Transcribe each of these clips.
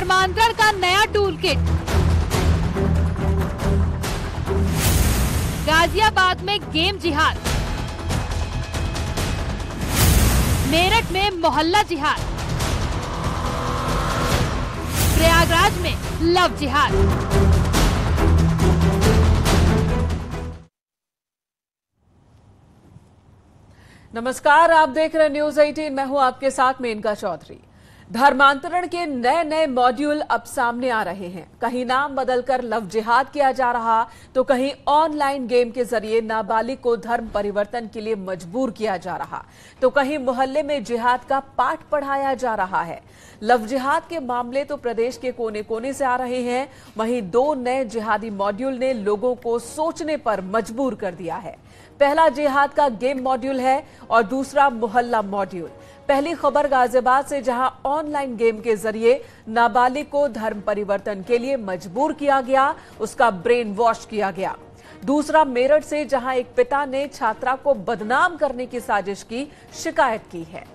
धर्मांतरण का नया टूल किट। गाजियाबाद में गेम जिहाद, मेरठ में मोहल्ला जिहाद, प्रयागराज में लव जिहाद। नमस्कार, आप देख रहे हैं न्यूज 18। मैं हूं आपके साथ मेनका चौधरी। धर्मांतरण के नए नए मॉड्यूल अब सामने आ रहे हैं। कहीं नाम बदलकर लव जिहाद किया जा रहा, तो कहीं ऑनलाइन गेम के जरिए नाबालिग को धर्म परिवर्तन के लिए मजबूर किया जा रहा, तो कहीं मोहल्ले में जिहाद का पाठ पढ़ाया जा रहा है। लव जिहाद के मामले तो प्रदेश के कोने कोने से आ रहे हैं, वहीं दो नए जिहादी मॉड्यूल ने लोगों को सोचने पर मजबूर कर दिया है। पहला जिहाद का गेम मॉड्यूल है और दूसरा मोहल्ला मॉड्यूल। पहली खबर गाजियाबाद से, जहां ऑनलाइन गेम के जरिए नाबालिग को धर्म परिवर्तन के लिए मजबूर किया गया, उसका ब्रेन वॉश किया गया। दूसरा मेरठ से, जहां एक पिता ने छात्रा को बदनाम करने की साजिश की शिकायत की है।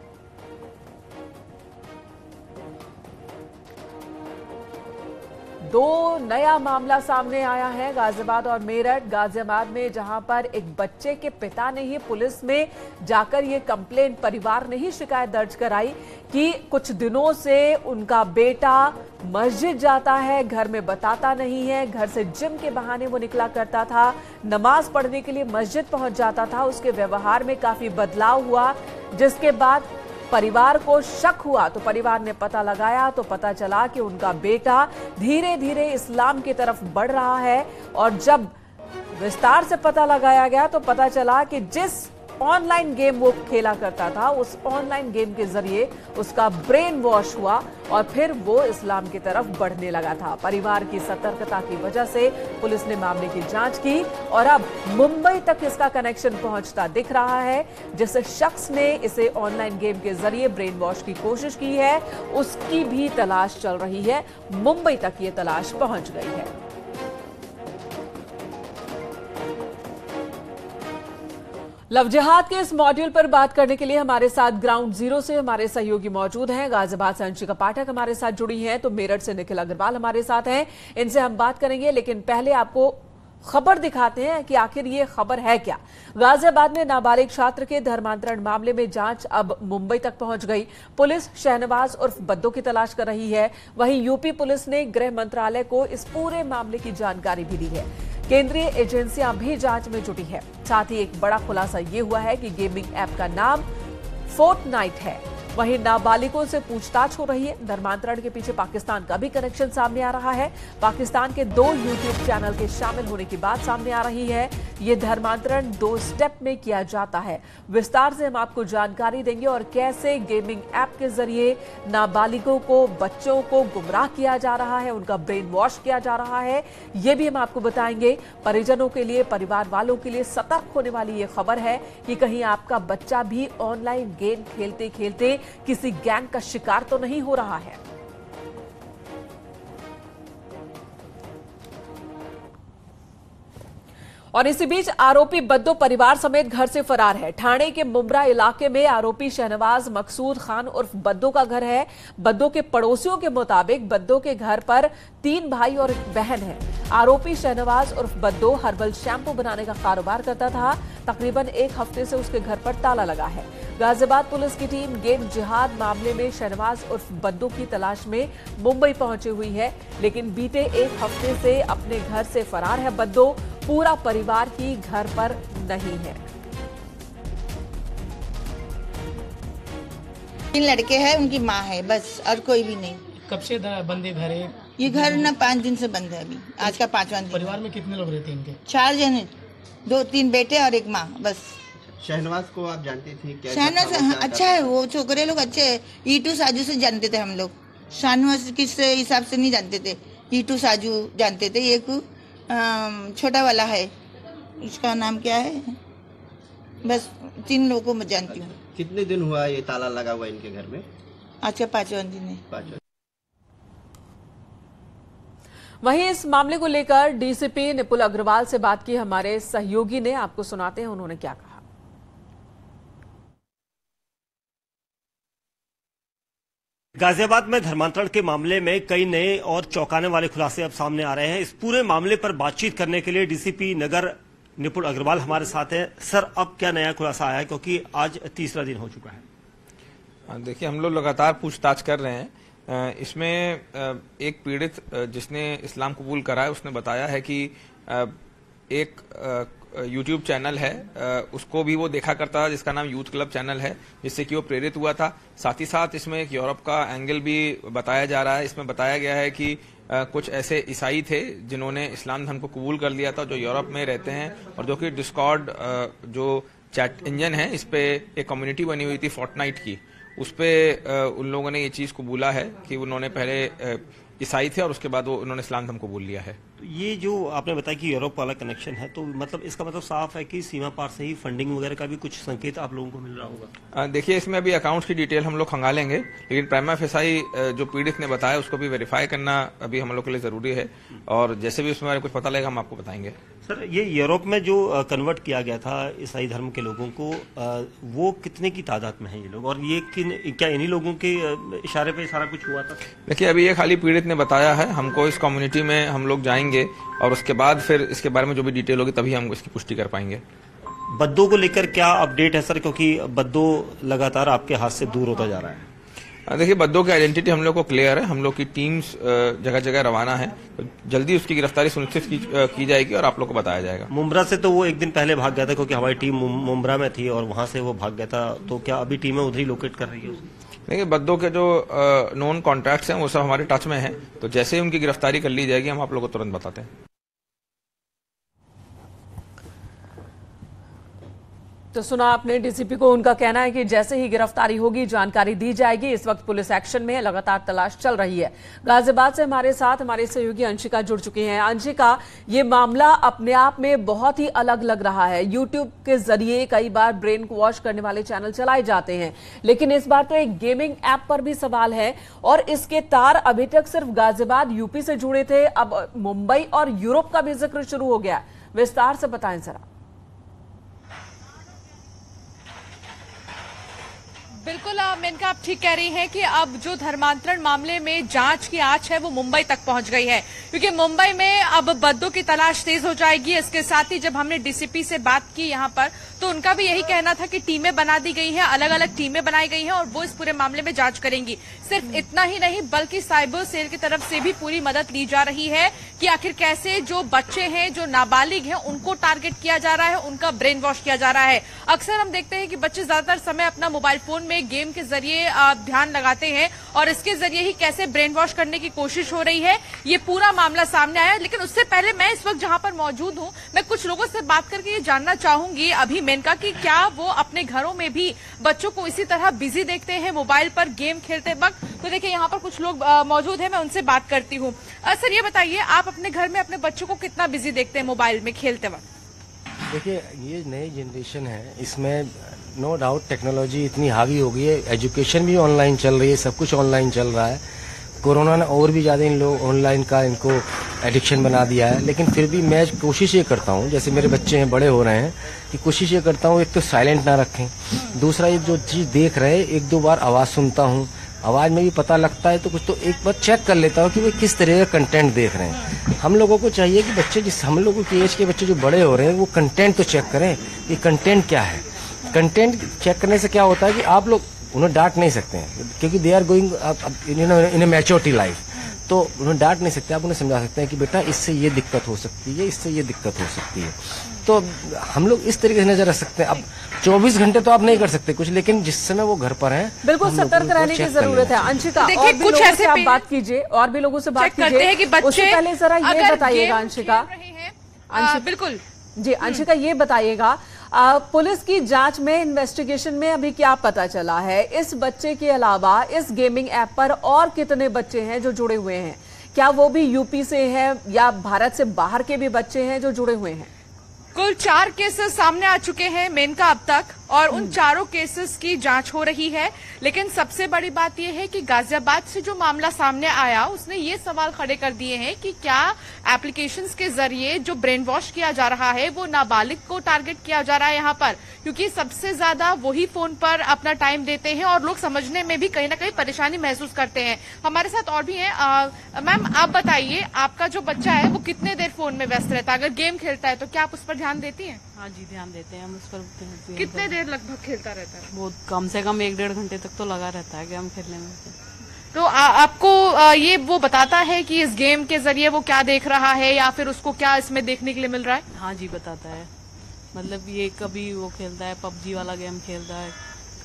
दो नया मामला सामने आया है, गाजियाबाद और मेरठ। गाजियाबाद में जहां पर एक बच्चे के पिता ने ही पुलिस में जाकर ये कंप्लेंट, परिवार ने ही शिकायत दर्ज कराई कि कुछ दिनों से उनका बेटा मस्जिद जाता है, घर में बताता नहीं है, घर से जिम के बहाने वो निकला करता था, नमाज पढ़ने के लिए मस्जिद पहुंच जाता था। उसके व्यवहार में काफी बदलाव हुआ, जिसके बाद परिवार को शक हुआ तो परिवार ने पता लगाया तो पता चला कि उनका बेटा धीरे धीरे इस्लाम की तरफ बढ़ रहा है। और जब विस्तार से पता लगाया गया तो पता चला कि जिस ऑनलाइन गेम वो खेला करता था, उस ऑनलाइन गेम के जरिए उसका ब्रेन वॉश हुआ और फिर वो इस्लाम की तरफ बढ़ने लगा था। परिवार की सतर्कता की वजह से पुलिस ने मामले की जांच की और अब मुंबई तक इसका कनेक्शन पहुंचता दिख रहा है। जिस शख्स ने इसे ऑनलाइन गेम के जरिए ब्रेन वॉश की कोशिश की है, उसकी भी तलाश चल रही है। मुंबई तक ये तलाश पहुंच गई है। लव जिहाद के इस मॉड्यूल पर बात करने के लिए हमारे साथ ग्राउंड जीरो से हमारे सहयोगी मौजूद हैं। गाजियाबाद से अंशिका पाठक हमारे साथ जुड़ी हैं, तो मेरठ से निखिल अग्रवाल हमारे साथ हैं। इनसे हम बात करेंगे, लेकिन पहले आपको खबर दिखाते हैं कि आखिर ये खबर है क्या। गाजियाबाद में नाबालिग छात्र के धर्मांतरण मामले में जांच अब मुंबई तक पहुंच गई। पुलिस शहनवाज उर्फ बद्दो की तलाश कर रही है। वहीं यूपी पुलिस ने गृह मंत्रालय को इस पूरे मामले की जानकारी भी दी है। केंद्रीय एजेंसियां भी जांच में जुटी है। साथ ही एक बड़ा खुलासा ये हुआ है कि गेमिंग ऐप का नाम फोर्टनाइट है। वहीं नाबालिगों से पूछताछ हो रही है। धर्मांतरण के पीछे पाकिस्तान का भी कनेक्शन सामने आ रहा है। पाकिस्तान के 2 यूट्यूब चैनल के शामिल होने की बात सामने आ रही है। ये धर्मांतरण 2 स्टेप में किया जाता है। विस्तार से हम आपको जानकारी देंगे और कैसे गेमिंग ऐप के जरिए नाबालिगों को, बच्चों को गुमराह किया जा रहा है, उनका ब्रेन वॉश किया जा रहा है, ये भी हम आपको बताएंगे। परिजनों के लिए, परिवार वालों के लिए सतर्क होने वाली ये खबर है कि कहीं आपका बच्चा भी ऑनलाइन गेम खेलते खेलते किसी गैंग का शिकार तो नहीं हो रहा है। और इसी बीच आरोपी बद्दो परिवार समेत घर से फरार है। ठाणे के मुंब्रा इलाके में आरोपी शहनवाज मकसूद खान उर्फ बद्दो का घर है। बद्दो के पड़ोसियों के मुताबिक बद्दो के घर पर 3 भाई और एक बहन है। आरोपी शहनवाज उर्फ बद्दो हर्बल शैम्पू बनाने का कारोबार करता था। तकरीबन 1 हफ्ते से उसके घर पर ताला लगा है। गाजियाबाद पुलिस की टीम गेम जिहाद मामले में शहनवाज उर्फ बद्दो की तलाश में मुंबई पहुंची हुई है, लेकिन बीते 1 हफ्ते से अपने घर से फरार है बद्दो। पूरा परिवार ही घर पर नहीं है। 3 लड़के हैं, उनकी माँ है, बस और कोई भी नहीं। कब से बंद घर है ये? घर ना 5 दिन से बंद है, अभी आज का 5वां दिन। परिवार में कितने लोग रहते हैं इनके? 4 जन, 2-3 बेटे और एक माँ, बस। शहनवाज को आप जानती थी क्या? शहनवाज अच्छा है, वो छोकरे लोग अच्छे हैं। ईटू साजू से जानते थे हम लोग, शहनवाज किस हिसाब से नहीं जानते थे। ईटू साजू जानते थे। एक छोटा वाला है, उसका नाम क्या है, बस 3 लोगों को मैं जानती हूँ। कितने दिन हुआ ये ताला लगा हुआ इनके घर में? अच्छा 5वां दिन है। वहीं इस मामले को लेकर डीसीपी निपुल अग्रवाल से बात की हमारे सहयोगी ने, आपको सुनाते हैं उन्होंने क्या कहा। गाजियाबाद में धर्मांतरण के मामले में कई नए और चौंकाने वाले खुलासे अब सामने आ रहे हैं। इस पूरे मामले पर बातचीत करने के लिए डीसीपी नगर निपुण अग्रवाल हमारे साथ हैं। सर, अब क्या नया खुलासा आया है, क्योंकि आज तीसरा दिन हो चुका है? देखिए, हम लोग लगातार पूछताछ कर रहे हैं। इसमें एक पीड़ित जिसने इस्लाम कबूल करा है, उसने बताया है कि एक YouTube चैनल है, उसको भी वो देखा करता था, जिसका नाम यूथ क्लब चैनल है, जिससे कि वो प्रेरित हुआ था। साथ ही साथ इसमें एक यूरोप का एंगल भी बताया जा रहा है। इसमें बताया गया है कि कुछ ऐसे ईसाई थे जिन्होंने इस्लाम धर्म को कबूल कर लिया था, जो यूरोप में रहते हैं, और जो कि डिस्कॉर्ड जो चैट इंजन है, इस पे एक कम्युनिटी बनी हुई थी फोर्टनाइट की, उस पे उन लोगों ने ये चीज कबूला है कि उन्होंने पहले ईसाई थे और उसके बाद वो उन्होंने इस्लाम धर्म कबूल लिया है। तो ये जो आपने बताया कि यूरोप वाला कनेक्शन है, तो मतलब इसका मतलब साफ है कि सीमा पार से ही फंडिंग वगैरह का भी कुछ संकेत आप लोगों को मिल रहा होगा। देखिए, इसमें अभी अकाउंट्स की डिटेल हम लोग खंगालेंगे, लेकिन प्राइमा फेसाई जो पीड़ित ने बताया उसको भी वेरीफाई करना अभी हम लोग के लिए जरूरी है, और जैसे भी उसमें कुछ पता लगेगा हम आपको बताएंगे। सर, ये यूरोप में जो कन्वर्ट किया गया था ईसाई धर्म के लोगों को, वो कितने की तादाद में है ये लोग, और ये क्या इन्हीं लोगों के इशारे पे सारा कुछ हुआ था? देखिए, अभी ये खाली पीड़ित ने बताया है हमको। इस कम्युनिटी में हम लोग जाएंगे और उसके बाद फिर इसके बारे में जो भी डिटेल होगी तभी हम इसकी पुष्टि कर पाएंगे। बद्दों को लेकर क्या अपडेट है सर, क्योंकि बद्दो लगातार आपके हाथ से दूर होता जा रहा है? देखिए, बद्दों की आइडेंटिटी हम लोग को क्लियर है। हम लोग की टीम्स जगह जगह रवाना है, तो जल्दी उसकी गिरफ्तारी सुनिश्चित की जाएगी और आप लोग को बताया जाएगा। मुंब्रा से तो वो एक दिन पहले भाग गया था, क्योंकि हमारी टीम मुंब्रा में थी और वहां से वो भाग गया था। तो क्या अभी टीमें उधर ही लोकेट कर रही है? देखिए, बद्दों के जो नॉन कॉन्ट्रैक्ट्स हैं वो सब हमारे टच में हैं, तो जैसे ही उनकी गिरफ्तारी कर ली जाएगी हम आप लोगों को तुरंत बताते हैं। तो सुना आपने डीसीपी को, उनका कहना है कि जैसे ही गिरफ्तारी होगी जानकारी दी जाएगी। इस वक्त पुलिस एक्शन में है, लगातार तलाश चल रही है। गाजियाबाद से हमारे साथ हमारे सहयोगी अंशिका जुड़ चुकी हैं। अंशिका, ये मामला अपने आप में बहुत ही अलग लग रहा है। यूट्यूब के जरिए कई बार ब्रेन को वॉश करने वाले चैनल चलाए जाते हैं, लेकिन इस बार तो एक गेमिंग ऐप पर भी सवाल है, और इसके तार अभी तक सिर्फ गाजियाबाद यूपी से जुड़े थे, अब मुंबई और यूरोप का भी जिक्र शुरू हो गया। विस्तार से बताएं जरा। बिल्कुल मेनका, आप ठीक कह रही हैं कि अब जो धर्मांतरण मामले में जांच की आंच है वो मुंबई तक पहुंच गई है, क्योंकि मुंबई में अब बद्दों की तलाश तेज हो जाएगी। इसके साथ ही जब हमने डीसीपी से बात की यहां पर, तो उनका भी यही कहना था कि टीमें बना दी गई हैं, अलग अलग टीमें बनाई गई हैं और वो इस पूरे मामले में जांच करेंगी। सिर्फ इतना ही नहीं, बल्कि साइबर सेल की तरफ से भी पूरी मदद ली जा रही है कि आखिर कैसे जो बच्चे हैं, जो नाबालिग हैं, उनको टारगेट किया जा रहा है, उनका ब्रेन वॉश किया जा रहा है। अक्सर हम देखते हैं कि बच्चे ज्यादातर समय अपना मोबाइल फोन में गेम के जरिए ध्यान लगाते हैं, और इसके जरिए ही कैसे ब्रेन वॉश करने की कोशिश हो रही है, ये पूरा मामला सामने आया। लेकिन उससे पहले मैं इस वक्त जहां पर मौजूद हूं, मैं कुछ लोगों से बात करके ये जानना चाहूंगी अभी मेनका कि क्या वो अपने घरों में भी बच्चों को इसी तरह बिजी देखते हैं मोबाइल पर गेम खेलते वक्त। तो देखिए, यहाँ पर कुछ लोग मौजूद हैं, मैं उनसे बात करती हूँ। सर, ये बताइए, आप अपने घर में अपने बच्चों को कितना बिजी देखते हैं मोबाइल में खेलते वक्त? देखिए, ये नई जनरेशन है, इसमें नो डाउट टेक्नोलॉजी इतनी हावी हो गई है, एजुकेशन भी ऑनलाइन चल रही है, सब कुछ ऑनलाइन चल रहा है। कोरोना ने और भी ज़्यादा इन लोग ऑनलाइन का इनको एडिक्शन बना दिया है। लेकिन फिर भी मैं कोशिश ये करता हूँ, जैसे मेरे बच्चे हैं, बड़े हो रहे हैं, कि कोशिश ये करता हूँ, एक तो साइलेंट ना रखें, दूसरा ये जो चीज़ देख रहे हैं एक दो बार आवाज़ सुनता हूँ, आवाज़ में भी पता लगता है तो कुछ तो एक बार चेक कर लेता हूँ कि वे किस तरह का कंटेंट देख रहे हैं। हम लोगों को चाहिए कि बच्चे, जिस हम लोगों की एज के बच्चे जो बड़े हो रहे हैं, वो कंटेंट तो चेक करें कि कंटेंट क्या है। कंटेंट चेक करने से क्या होता है कि आप लोग उन्हें डांट नहीं सकते हैं, क्योंकि they are going in a maturity life, तो उन्हें डांट नहीं सकते। आप उन्हें समझा सकते हैं कि बेटा इससे ये दिक्कत हो सकती है, इससे ये दिक्कत हो सकती है। तो हम लोग इस तरीके से नजर रख सकते हैं। अब 24 घंटे तो आप नहीं कर सकते कुछ, लेकिन जिस समय वो घर पर हैं, बिल्कुल सतर्क रहने की जरूरत है। अंशिका, और भी लोगों से आप बात कीजिए, और भी लोगों से बात कीजिए। उससे पहले जरा ये बताइएगा अंशिका, बिल्कुल जी अंशिका, ये बताइएगा, पुलिस की जांच में, इन्वेस्टिगेशन में अभी क्या पता चला है? इस बच्चे के अलावा इस गेमिंग ऐप पर और कितने बच्चे हैं जो जुड़े हुए हैं? क्या वो भी यूपी से हैं या भारत से बाहर के भी बच्चे हैं जो जुड़े हुए हैं? कुल 4 केसेस सामने आ चुके हैं मेनका अब तक, और उन चारों केसेस की जांच हो रही है। लेकिन सबसे बड़ी बात यह है कि गाजियाबाद से जो मामला सामने आया उसने ये सवाल खड़े कर दिए हैं कि क्या एप्लीकेशंस के जरिए जो ब्रेन वॉश किया जा रहा है वो नाबालिग को टारगेट किया जा रहा है यहाँ पर, क्योंकि सबसे ज्यादा वही फोन पर अपना टाइम देते हैं और लोग समझने में भी कहीं ना कहीं परेशानी महसूस करते हैं। हमारे साथ और भी हैं। मैम आप बताइए, आपका जो बच्चा है वो कितने देर फोन में व्यस्त रहता है? अगर गेम खेलता है तो क्या आप उस पर ध्यान देती हैं? हाँ जी, ध्यान देते हैं हम उस पर। कितने देर लगभग खेलता रहता है? वो कम से कम 1-1.5 घंटे तक तो लगा रहता है गेम खेलने में। तो आपको ये वो बताता है कि इस गेम के जरिए वो क्या देख रहा है या फिर उसको क्या इसमें देखने के लिए मिल रहा है? हाँ जी, बताता है। मतलब ये कभी वो खेलता है पबजी वाला गेम खेलता है,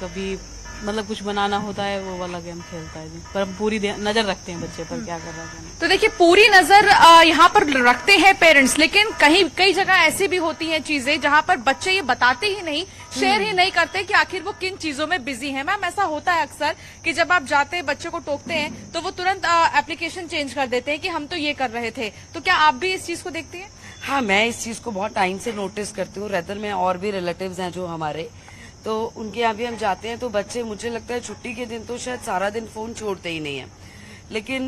कभी मतलब कुछ बनाना होता है वो वाला गेम खेलता है जी। पर हम पूरी नजर रखते हैं बच्चे पर क्या कर रहा है। तो देखिए, पूरी नजर यहाँ पर रखते हैं पेरेंट्स, लेकिन कई जगह ऐसी भी होती हैं चीजें जहाँ पर बच्चे ये बताते ही नहीं, शेयर ही नहीं करते कि आखिर वो किन चीजों में बिजी हैं। मैम ऐसा होता है अक्सर कि जब आप जाते हैं बच्चे को टोकते हैं तो वो तुरंत एप्लीकेशन चेंज कर देते हैं कि हम तो ये कर रहे थे। तो क्या आप भी इस चीज को देखती हैं? हाँ, मैं इस चीज को बहुत टाइम से नोटिस करती हूँ। रेदर में और भी रिलेटिव्स हैं जो हमारे, तो उनके यहाँ भी हम जाते हैं तो बच्चे, मुझे लगता है छुट्टी के दिन तो शायद सारा दिन फोन छोड़ते ही नहीं है, लेकिन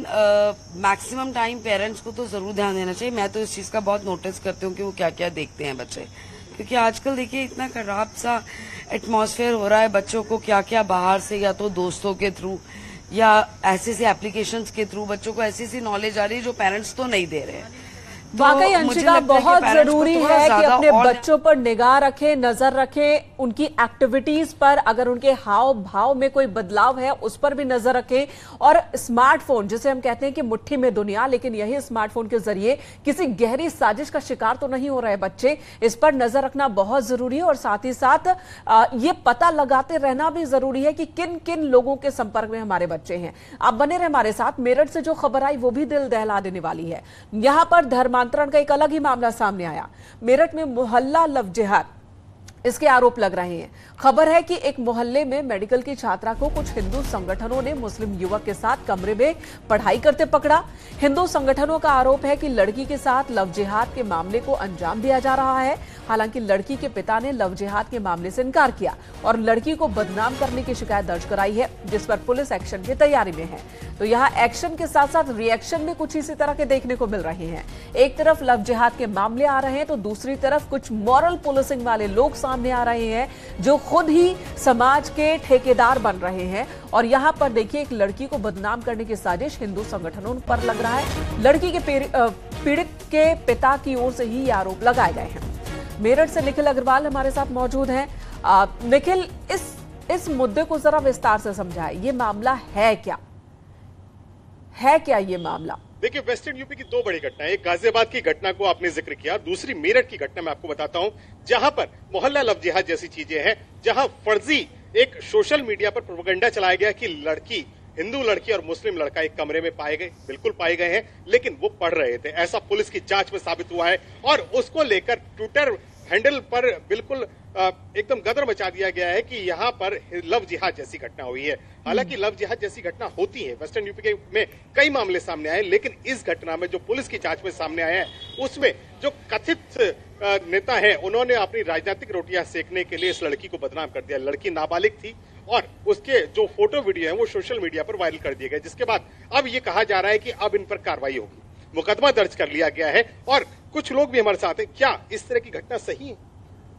मैक्सिमम टाइम पेरेंट्स को तो जरूर ध्यान देना चाहिए। मैं तो इस चीज का बहुत नोटिस करती हूँ कि वो क्या क्या देखते हैं बच्चे, क्योंकि आजकल देखिए इतना खराब सा एटमॉस्फेयर हो रहा है। बच्चों को क्या क्या बाहर से या तो दोस्तों के थ्रू या ऐसे एप्लीकेशंस के थ्रू बच्चों को ऐसी नॉलेज आ रही है जो पेरेंट्स तो नहीं दे रहे हैं। वाकई अंशिका बहुत जरूरी है कि अपने बच्चों पर निगाह रखें, नजर रखें, उनकी एक्टिविटीज पर, अगर उनके हाव भाव में कोई बदलाव है उस पर भी नजर रखें। और स्मार्टफोन, जिसे हम कहते हैं कि मुट्ठी में दुनिया, लेकिन यही स्मार्टफोन के जरिए किसी गहरी साजिश का शिकार तो नहीं हो रहे बच्चे, इस पर नजर रखना बहुत जरूरी है। और साथ ही साथ ये पता लगाते रहना भी जरूरी है कि किन किन लोगों के संपर्क में हमारे बच्चे हैं। आप बने रहे हमारे साथ। मेरठ से जो खबर आई वो भी दिल दहला देने वाली है। यहां पर धर्मांतरण का एक अलग ही मामला सामने आया। मेरठ में मोहल्ला लव जिहाद, इसके आरोप लग रहे हैं। खबर है कि एक मोहल्ले में मेडिकल की छात्रा को कुछ हिंदू संगठनों ने मुस्लिम युवक के साथ कमरे में पढ़ाई करते पकड़ा। हिंदू संगठनों का आरोप है कि लड़की के साथ लव जिहाद के मामले को अंजाम दिया जा रहा है। हालांकि लड़की के पिता ने लव जिहाद के मामले से इनकार किया और लड़की को बदनाम करने की शिकायत दर्ज कराई है, जिस पर पुलिस एक्शन की तैयारी में है। तो यहाँ एक्शन के साथ साथ रिएक्शन भी कुछ इसी तरह के देखने को मिल रहे हैं। एक तरफ लव जिहाद के मामले आ रहे हैं तो दूसरी तरफ कुछ मॉरल पुलिसिंग वाले लोग सामने आ रहे हैं जो खुद ही समाज के ठेकेदार बन रहे हैं। और यहां पर देखिए, एक लड़की को बदनाम करने की साजिश हिंदू संगठनों पर लग रहा है। लड़की के पीड़ित के पिता की ओर से ही ये आरोप लगाए गए हैं। मेरठ से निखिल अग्रवाल हमारे साथ मौजूद हैं। निखिल, इस मुद्दे को जरा विस्तार से समझाएं। ये मामला है क्या ये मामला? देखिए, वेस्टर्न यूपी की दो बड़ी घटनाएं, एक गाजियाबाद की घटना को आपने जिक्र किया, दूसरी मेरठ की घटना मैं आपको बताता हूं, जहां पर मोहल्ला लव जिहाद जैसी चीजें हैं, जहां फर्जी एक सोशल मीडिया पर प्रोपेगेंडा चलाया गया कि लड़की, हिंदू लड़की और मुस्लिम लड़का एक कमरे में पाए गए, बिल्कुल पाए गए हैं, लेकिन वो पढ़ रहे थे, ऐसा पुलिस की जांच में साबित हुआ है। और उसको लेकर ट्विटर हैंडल पर बिल्कुल एकदम गदर मचा दिया गया है कि यहाँ पर लव जिहाद जैसी घटना हुई है। हालांकि लव जिहाद जैसी घटना होती है, वेस्टर्न यूपी में कई मामले सामने आए, लेकिन इस घटना में जो पुलिस की जांच में सामने आया है उसमें जो कथित नेता है उन्होंने अपनी राजनीतिक रोटियां सेकने के लिए इस लड़की को बदनाम कर दिया। लड़की नाबालिग थी और उसके जो फोटो वीडियो है वो सोशल मीडिया पर वायरल कर दिए गए, जिसके बाद अब ये कहा जा रहा है कि अब इन पर कार्रवाई होगी, मुकदमा दर्ज कर लिया गया है। और कुछ लोग भी हमारे साथ हैं, क्या इस तरह की घटना सही है?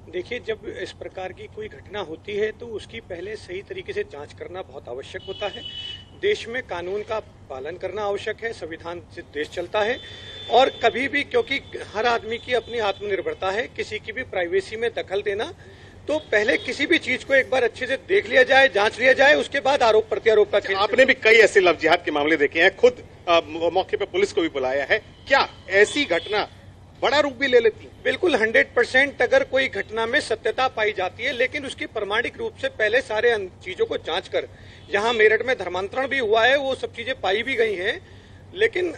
देखिए, जब इस प्रकार की कोई घटना होती है तो उसकी पहले सही तरीके से जांच करना बहुत आवश्यक होता है। देश में कानून का पालन करना आवश्यक है, संविधान से देश चलता है। और कभी भी, क्योंकि हर आदमी की अपनी आत्मनिर्भरता है, किसी की भी प्राइवेसी में दखल देना, तो पहले किसी भी चीज को एक बार अच्छे से देख लिया जाए, जांच लिया जाए, उसके बाद आरोप प्रत्यारोप का खेल। आपने भी कई ऐसे लव जिहाद के मामले देखे हैं, खुद मौके पर पुलिस को भी बुलाया है, क्या ऐसी घटना बड़ा रूप भी ले लेती है? बिल्कुल 100% अगर कोई घटना में सत्यता पाई जाती है, लेकिन उसकी प्रमाणिक रूप से पहले सारे चीजों को जांच कर, जहां मेरठ में धर्मांतरण भी हुआ है वो सब चीजें पाई भी गई हैं, लेकिन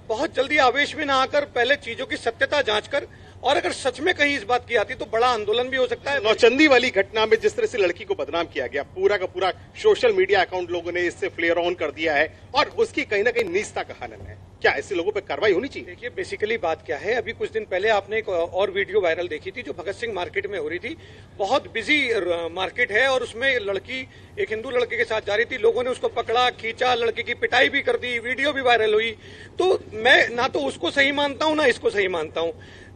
बहुत जल्दी आवेश में ना आकर पहले चीजों की सत्यता जांच कर और अगर सच में कहीं इस बात की आती तो बड़ा आंदोलन भी हो सकता है। नौचंदी वाली घटना में जिस तरह से लड़की को बदनाम किया गया, पूरा का पूरा सोशल मीडिया अकाउंट लोगों ने इससे फ्लेयर ऑन कर दिया है और उसकी कहीं ना कहीं नीचता का हनन है। क्या ऐसे लोगों पे कार्रवाई होनी चाहिए? देखिए, बेसिकली बात क्या है, अभी कुछ दिन पहले आपने एक और वीडियो वायरल देखी थी जो भगत सिंह मार्केट में हो रही थी। बहुत बिजी मार्केट है और उसमें लड़की एक हिंदू लड़के के साथ जा रही थी, लोगों ने उसको पकड़ा, खींचा, लड़के की पिटाई भी कर दी, वीडियो भी वायरल हुई। तो मैं ना तो उसको सही मानता हूं ना इसको सही मानता हूं।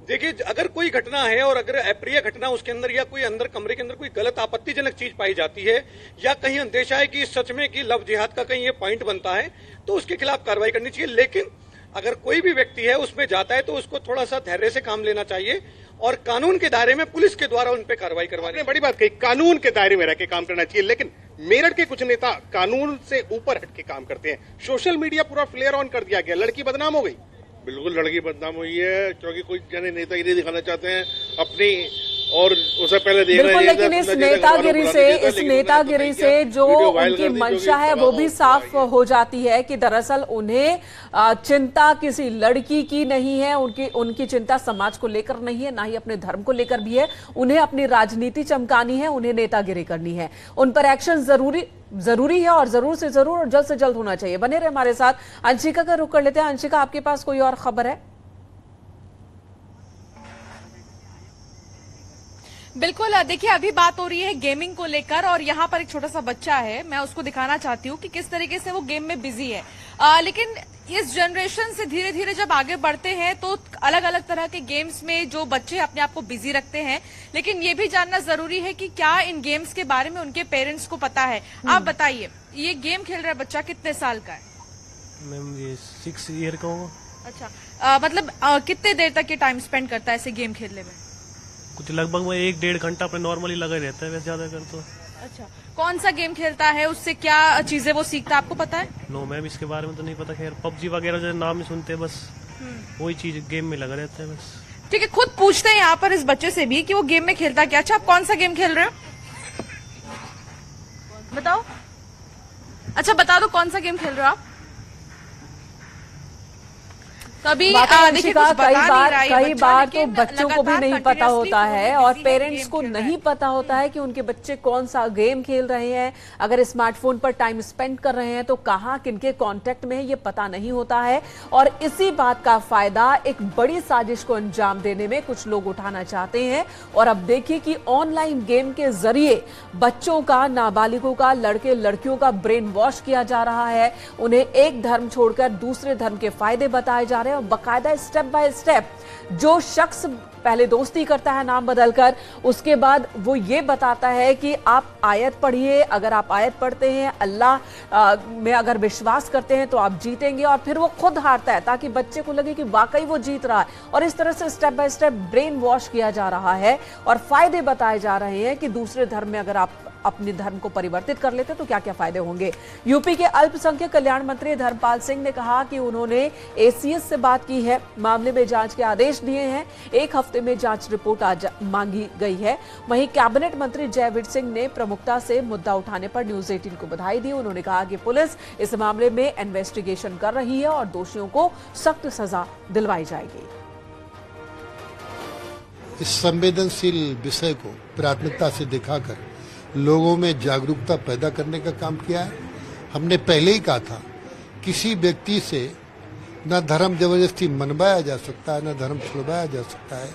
देखिए, अगर कोई घटना है और अगर अप्रिय घटना उसके अंदर या कोई अंदर कमरे के अंदर कोई गलत आपत्तिजनक चीज पाई जाती है या कहीं अंदेशा है कि सच में कि लव जिहाद का कहीं ये पॉइंट बनता है तो उसके खिलाफ कार्रवाई करनी चाहिए। लेकिन अगर कोई भी व्यक्ति है उसमें जाता है तो उसको थोड़ा सा धैर्य से काम लेना चाहिए और कानून के दायरे में पुलिस के द्वारा उन पे कार्रवाई करवानी। बड़ी बात कही, कानून के दायरे में रह के काम करना चाहिए। लेकिन मेरठ के कुछ नेता कानून से ऊपर हट के काम करते हैं। सोशल मीडिया पूरा फ्लेयर ऑन कर दिया गया, लड़की बदनाम हो गई। बिल्कुल लड़की बदनाम हुई है क्योंकि कुछ जने नेतागिरी दिखाना चाहते हैं अपनी, और उसे पहले देख रहे हैं। लेकिन इस नेतागिरी से जो उनकी मंशा है वो भी साफ हो जाती है कि दरअसल उन्हें चिंता किसी लड़की की नहीं है, उनकी चिंता समाज को लेकर नहीं है, ना ही अपने धर्म को लेकर भी है। उन्हें अपनी राजनीति चमकानी है, उन्हें नेतागिरी करनी है। उन पर एक्शन जरूरी है और जरूर से जरूर और जल्द से जल्द होना चाहिए। बने रहे हमारे साथ। अंशिका का रुख कर लेते हैं। अंशिका, आपके पास कोई और खबर है? बिल्कुल, देखिए अभी बात हो रही है गेमिंग को लेकर और यहाँ पर एक छोटा सा बच्चा है, मैं उसको दिखाना चाहती हूँ कि किस तरीके से वो गेम में बिजी है। लेकिन इस जनरेशन से धीरे धीरे जब आगे बढ़ते हैं तो अलग अलग तरह के गेम्स में जो बच्चे अपने आप को बिजी रखते हैं, लेकिन ये भी जानना जरूरी है कि क्या इन गेम्स के बारे में उनके पेरेंट्स को पता है। आप बताइए, ये गेम खेल रहा बच्चा कितने साल का है? मैम ये 6 ईयर का होगा। अच्छा, मतलब कितने देर तक ये टाइम स्पेंड करता है ऐसे गेम खेलने में? कुछ लगभग मैं 1-1.5 घंटा अपने नॉर्मली लगा रहता है, वैसे ज्यादा कर तो। अच्छा, कौन सा गेम खेलता है, उससे क्या चीजें वो सीखता है, आपको पता है? नो मैम, इसके बारे में तो नहीं पता। खैर पबजी वगैरह जो नाम ही सुनते हैं, बस वही चीज गेम में लगा रहता है बस। ठीक है, खुद पूछते हैं यहाँ पर इस बच्चे से भी कि वो गेम में खेलता क्या। अच्छा, आप कौन सा गेम खेल रहे हो, बताओ। अच्छा, बता दो कौन सा गेम खेल रहे हो आप? कभी कई बार तो बच्चों को भी नहीं पता होता है और पेरेंट्स को नहीं पता होता है कि उनके बच्चे कौन सा गेम खेल रहे हैं, अगर स्मार्टफोन पर टाइम स्पेंड कर रहे हैं तो कहाँ किनके कांटेक्ट में है ये पता नहीं होता है। और इसी बात का फायदा एक बड़ी साजिश को अंजाम देने में कुछ लोग उठाना चाहते हैं। और अब देखिए कि ऑनलाइन गेम के जरिए बच्चों का, नाबालिगों का, लड़के लड़कियों का ब्रेन वॉश किया जा रहा है। उन्हें एक धर्म छोड़कर दूसरे धर्म के फायदे बताए जा रहे हैं और बकायदा स्टेप बाय स्टेप जो शख्स पहले दोस्ती करता है नाम बदलकर, उसके बाद वो ये बताता है कि आप आयत पढ़िए, अगर आप आयत पढ़ते हैं, अल्लाह में अगर विश्वास करते हैं तो आप जीतेंगे, और फिर वो खुद हारता है ताकि बच्चे को लगे कि वाकई वो जीत रहा है। और इस तरह से step by step brain wash किया जा रहा है और फायदे बताए जा रहे हैं कि दूसरे धर्म में अगर आप अपने धर्म को परिवर्तित कर लेते तो क्या क्या फायदे होंगे। यूपी के अल्पसंख्यक कल्याण मंत्री धर्मपाल सिंह ने कहा कि उन्होंने एसीएस से बात की है, मामले में जांच के आदेश दिए हैं, 1 हफ्ते में जांच रिपोर्ट आज मांगी गई है। वहीं कैबिनेट मंत्री जयवीर सिंह ने प्रमुखता से मुद्दा उठाने पर न्यूज 18 को बधाई दी। उन्होंने कहा कि पुलिस इस मामले में इन्वेस्टिगेशन कर रही है और दोषियों को सख्त सजा दिलवाई जाएगी। इस संवेदनशील विषय को प्राथमिकता से दिखाकर लोगों में जागरूकता पैदा करने का काम किया है। हमने पहले ही कहा था, किसी व्यक्ति से न धर्म जबरदस्ती मनवाया जा सकता है, न धर्म छुड़वाया जा सकता है,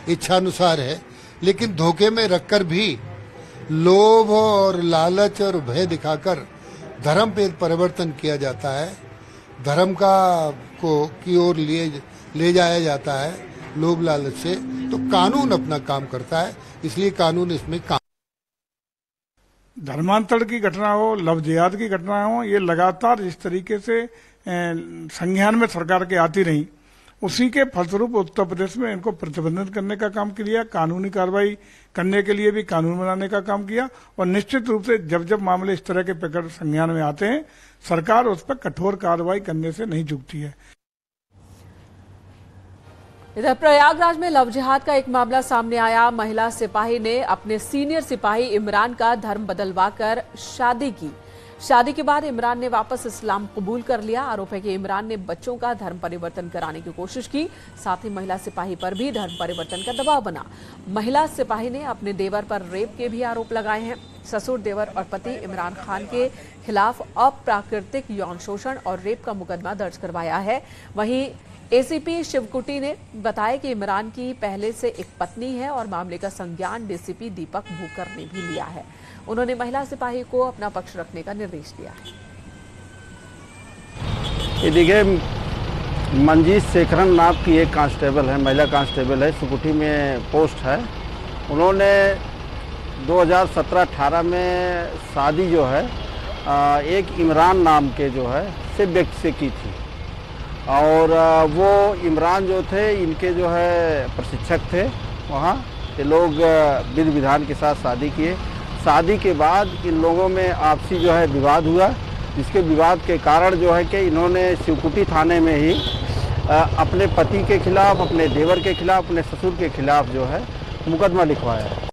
इच्छानुसार है। लेकिन धोखे में रखकर भी लोभ और लालच और भय दिखाकर धर्म पे परिवर्तन किया जाता है, धर्म की ओर ले जाया जाता है लोभ लालच से। तो कानून अपना काम करता है, इसलिए कानून इसमें काम। धर्मांतरण की घटना हो, लव जिहाद की घटना हो, ये लगातार जिस तरीके से संज्ञान में सरकार के आती रही, उसी के फलस्वरूप उत्तर प्रदेश में इनको प्रतिबंधित करने का काम किया, कानूनी कार्रवाई करने के लिए भी कानून बनाने का काम किया। और निश्चित रूप से जब जब मामले इस तरह के प्रकट संज्ञान में आते हैं, सरकार उस पर कठोर कार्रवाई करने से नहीं चूकती है। इधर प्रयागराज में लव जिहाद का एक मामला सामने आया। महिला सिपाही ने अपने सीनियर सिपाही इमरान का धर्म बदलवाकर शादी की। शादी के बाद इमरान ने वापस इस्लाम कबूल कर लिया। आरोप है कि इमरान ने बच्चों का धर्म परिवर्तन कराने की कोशिश की। साथ ही महिला सिपाही पर भी धर्म परिवर्तन का दबाव बना। महिला सिपाही ने अपने देवर पर रेप के भी आरोप लगाए हैं। ससुर, देवर और पति इमरान खान के खिलाफ अप्राकृतिक यौन शोषण और रेप का मुकदमा दर्ज करवाया है। वहीं एसीपी शिवकुटी ने बताया कि इमरान की पहले से एक पत्नी है और मामले का संज्ञान डीसीपी दीपक भूकर ने भी लिया है। उन्होंने महिला सिपाही को अपना पक्ष रखने का निर्देश दिया है। ये देखिए, मंजीत शेखरन नाम की एक कांस्टेबल है, महिला कांस्टेबल है, सुकुटी में पोस्ट है। उन्होंने 2017-18 में शादी जो है एक इमरान नाम के जो है से व्यक्ति से की थी और वो इमरान जो थे इनके जो है प्रशिक्षक थे। वहाँ ये लोग विधि विधान के साथ शादी किए। शादी के बाद इन लोगों में आपसी जो है विवाद हुआ, जिसके विवाद के कारण जो है कि इन्होंने शिवकुटी थाने में ही अपने पति के खिलाफ, अपने देवर के खिलाफ, अपने ससुर के खिलाफ जो है मुकदमा लिखवाया है।